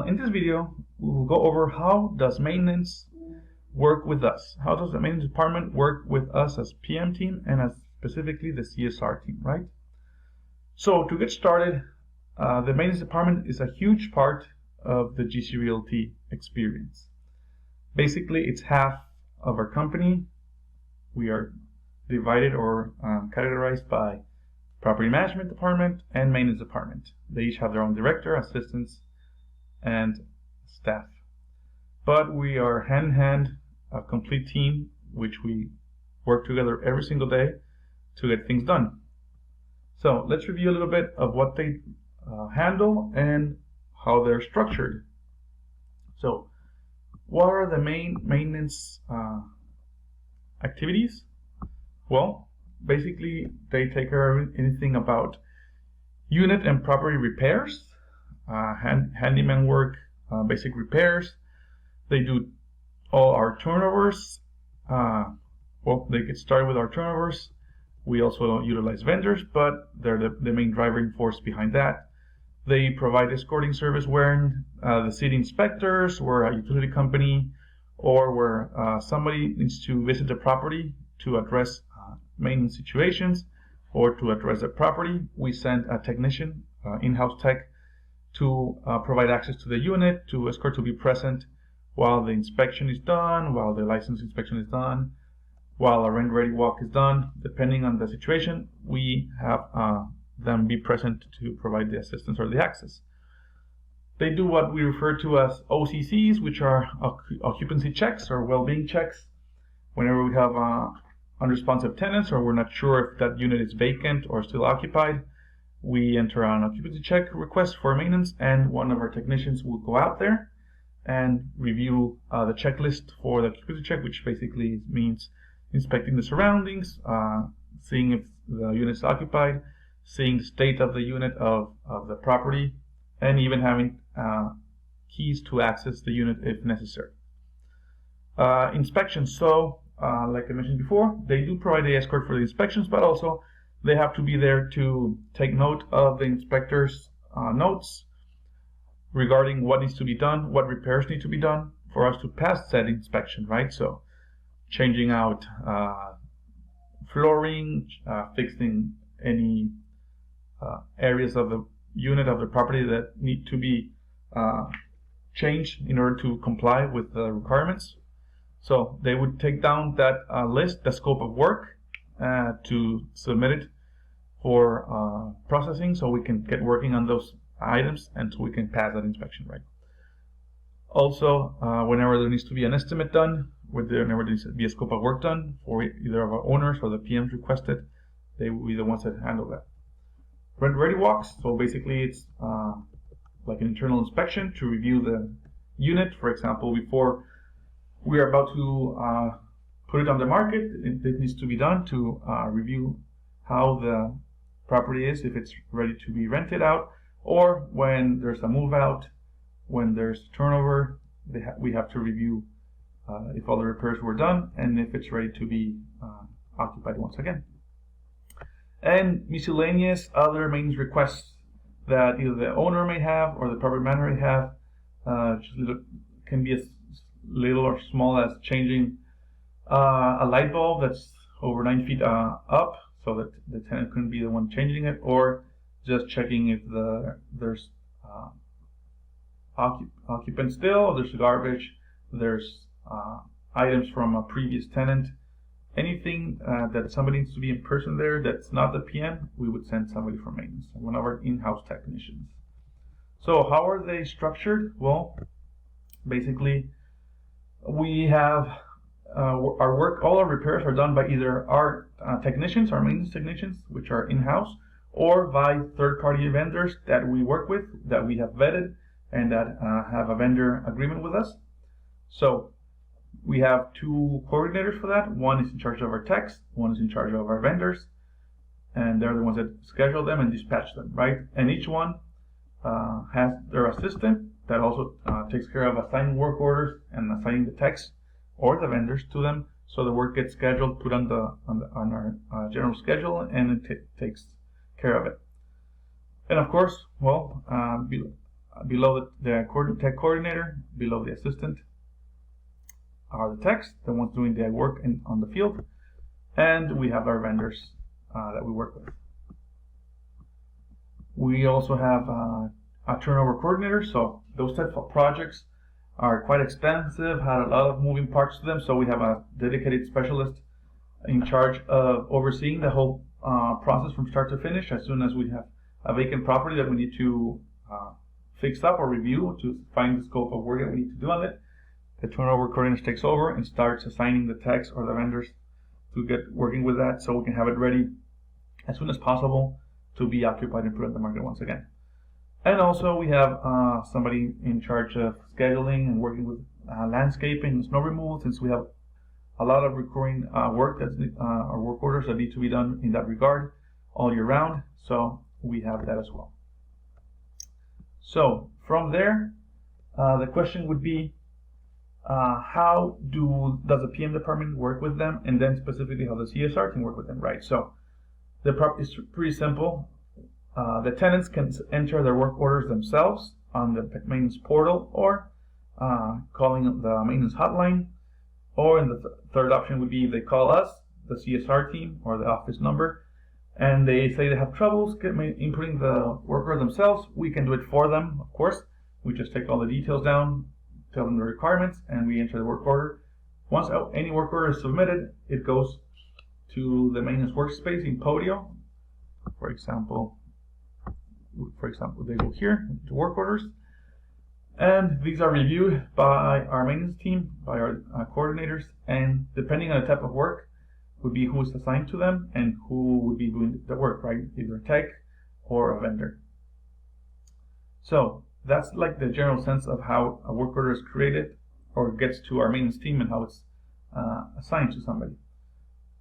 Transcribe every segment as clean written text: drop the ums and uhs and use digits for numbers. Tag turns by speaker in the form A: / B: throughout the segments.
A: In this video, we will go over how does maintenance work with us. How does the maintenance department work with us as PM team and as specifically the CSR team, right? So to get started, the maintenance department is a huge part of the GC Realty experience. Basically, it's half of our company. We are divided or categorized by property management department and maintenance department. They each have their own director, assistants, and staff. But we are hand in hand, a complete team, which we work together every single day to get things done. So let's review a little bit of what they handle and how they're structured. So what are the main maintenance activities? Well, basically they take care of anything about unit and property repairs, handyman work, basic repairs. They do all our turnovers. Well, they get started with our turnovers. We also utilize vendors, but they're the main driving force behind that. They provide escorting service when the city inspectors or a utility company or where somebody needs to visit the property to address maintenance situations or to address the property. We send a technician, in-house tech, to provide access to the unit, to escort to be present while the inspection is done, while the license inspection is done, while a rent-ready walk is done. Depending on the situation, we have them be present to provide the assistance or the access. They do what we refer to as OCCs, which are occupancy checks or well-being checks. Whenever we have unresponsive tenants or we're not sure if that unit is vacant or still occupied, we enter an occupancy check request for maintenance, and one of our technicians will go out there and review the checklist for the occupancy check, which basically means inspecting the surroundings, seeing if the unit is occupied, seeing the state of the unit of the property, and even having keys to access the unit if necessary. Inspections. So like I mentioned before, they do provide the escort for the inspections, but also they have to be there to take note of the inspector's notes regarding what needs to be done, what repairs need to be done for us to pass that inspection, right? So changing out flooring, fixing any areas of the unit of the property that need to be changed in order to comply with the requirements. So they would take down that list, the scope of work, to submit it for processing, so we can get working on those items and so we can pass that inspection, right? Also, whenever there needs to be an estimate done, whenever there needs to be a scope of work done for either of our owners or the PMs requested, they will be the ones that handle that. Rent ready walks, so basically it's like an internal inspection to review the unit. For example, before we are about to put it on the market, it needs to be done to review how the property is, if it's ready to be rented out, or when there's a move out, when there's turnover, we have to review if all the repairs were done and if it's ready to be occupied once again. And miscellaneous other maintenance requests that either the owner may have or the property manager may have, can be as little or small as changing a light bulb that's over 9 feet up, so that the tenant couldn't be the one changing it, or just checking if there's occupants still, there's garbage, there's items from a previous tenant. Anything that somebody needs to be in person there that's not the PM, we would send somebody from maintenance, one of our in-house technicians. So how are they structured? Well, basically we have our work, all our repairs are done by either our technicians, our maintenance technicians, which are in-house, or by third-party vendors that we work with, that we have vetted and that have a vendor agreement with us. So we have two coordinators for that. One is in charge of our techs, one is in charge of our vendors, and they're the ones that schedule them and dispatch them, right? And each one has their assistant that also takes care of assigning work orders and assigning the techs or the vendors to them, so the work gets scheduled, put on our general schedule, and it takes care of it. And of course, well, below the tech coordinator, below the assistant, are the techs, the ones doing the work on the field, and we have our vendors that we work with. We also have a turnover coordinator, so those types of projects are quite expensive, had a lot of moving parts to them, so we have a dedicated specialist in charge of overseeing the whole process from start to finish. As soon as we have a vacant property that we need to fix up or review to find the scope of work that we need to do on it, the turnover coordinator takes over and starts assigning the techs or the vendors to get working with that, so we can have it ready as soon as possible to be occupied and put on the market once again. And also we have somebody in charge of scheduling and working with landscaping and snow removal, since we have a lot of recurring work that's or work orders that need to be done in that regard all year round, so we have that as well. So from there, the question would be, how does the PM department work with them, and then specifically how the CSR team work with them, right? So it's pretty simple. The tenants can enter their work orders themselves on the maintenance portal, or calling the maintenance hotline, or in the third option would be they call us, the CSR team, or the office number, and they say they have troubles inputting the work order themselves. We can do it for them, of course. We just take all the details down, tell them the requirements, and we enter the work order. Once any work order is submitted, it goes to the maintenance workspace in Podio. For example, they go here to work orders, and these are reviewed by our maintenance team, by our coordinators, and depending on the type of work would be who is assigned to them and who would be doing the work, right? Either a tech or a vendor. So that's like the general sense of how a work order is created or gets to our maintenance team and how it's assigned to somebody.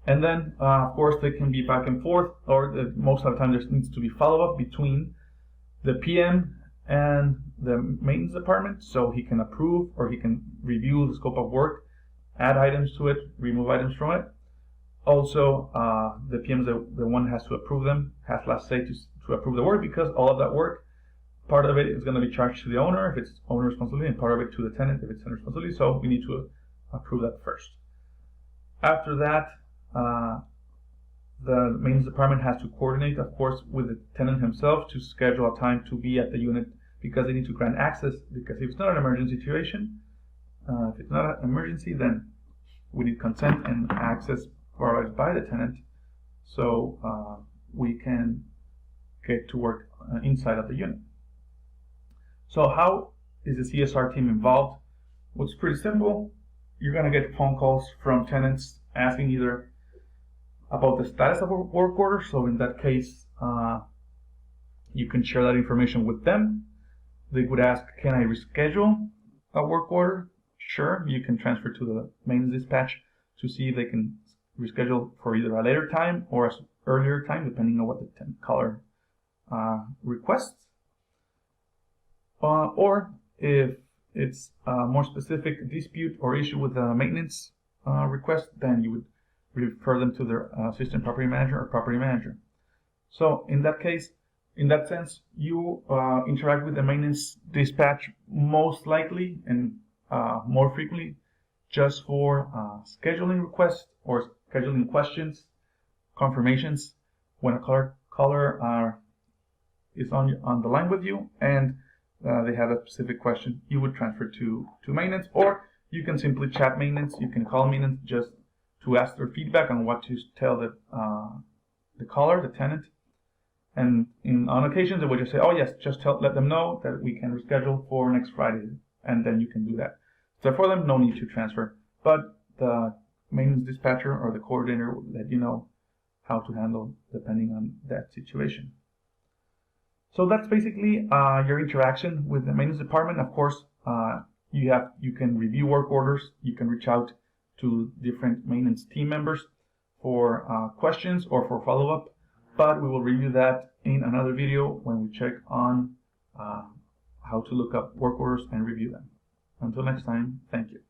A: And then, of course, they can be back and forth, or most of the time there needs to be follow-up between the PM and the maintenance department, so he can approve or he can review the scope of work, add items to it, remove items from it. Also, the PM is the one who has to approve them, has last say to approve the work, because all of that work, part of it is going to be charged to the owner if it's owner responsibility, and part of it to the tenant if it's tenant responsibility, so we need to approve that first. After that, the maintenance department has to coordinate, of course, with the tenant himself to schedule a time to be at the unit, because they need to grant access, because if it's not an emergency situation, if it's not an emergency, then we need consent and access provided by the tenant, so we can get to work inside of the unit. So how is the CSR team involved? Well, it's pretty simple. You're going to get phone calls from tenants asking either about the status of a work order, so in that case, you can share that information with them. They would ask, can I reschedule a work order? Sure, you can transfer to the maintenance dispatch to see if they can reschedule for either a later time or an earlier time, depending on what the caller requests. Or if it's a more specific dispute or issue with the maintenance request, then you would refer them to their assistant property manager or property manager. So in that case, in that sense, you interact with the maintenance dispatch most likely and more frequently just for scheduling requests or scheduling questions, confirmations. When a caller is on the line with you and they have a specific question, you would transfer to maintenance, or you can simply chat maintenance. You can call maintenance just to ask their feedback on what to tell the caller, the tenant. And on occasions, they would just say, oh yes, just let them know that we can reschedule for next Friday, and then you can do that. So for them, no need to transfer, but the maintenance dispatcher or the coordinator will let you know how to handle depending on that situation. So that's basically your interaction with the maintenance department. Of course, you can review work orders. You can reach out to different maintenance team members for questions or for follow-up, but we will review that in another video when we check on how to look up work orders and review them. Until next time, thank you.